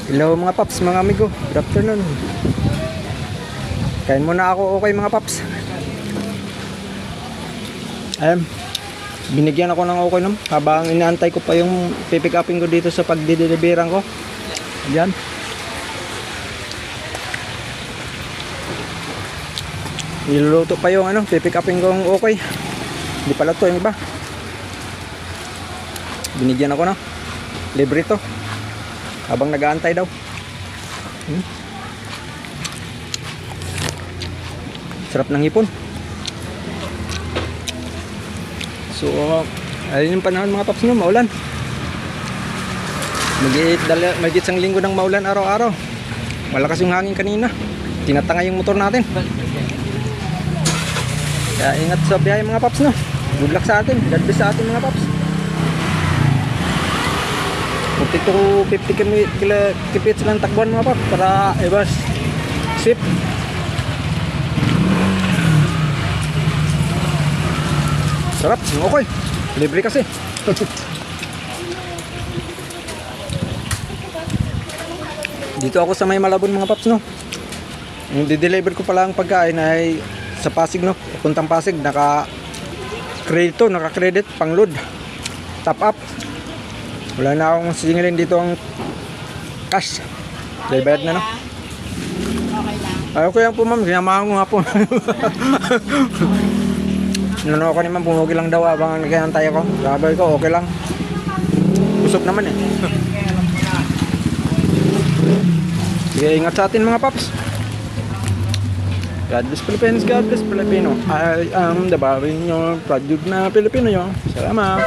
Hello mga paps, mga amigo. Good afternoon. Kain muna ako, okay mga paps. Ayun, binigyan ako ng okay nam habang inaantay ko pa yung pipick upin ko dito sa pagdideliveran ko. Ayan. Niluluto pa yung pipick upin kong okay. Hindi pala to yung iba. Binigyan ako na. Libre to. Habang nag-aantay daw. Sarap ng hipon. So, ayun yung panahon mga paps nyo, maulan. Magigit isang linggo ng maulan araw-araw. Malakas yung hangin kanina. Tinatanga yung motor natin. Kaya ingat sa biyahe mga paps no. Good luck sa atin. God bless sa atin mga paps. 40 to 50 kipits lang takbuhan mga paps para ibas sip. Sarap, okay. Libre kasi. Dito ako sa may Malabon mga paps no. Yung di-deliver ko pala ang pagkain ay sa Pasig no. Puntang Pasig, naka-credit pang load. Top up. Wala na akong singilin dito ang cash. Dahil bayad na no. Okay lang po ma'am, sinamahan ko nga po. Nano ako ni ma'am, pumugi lang daw habang nagkantay ako. Sabi ko, okay lang. Busog naman eh. Sige, ingat sa atin mga paps. God bless Philippines, God bless Filipino. I am the Barinyo, product na Pilipino yun. Salamat.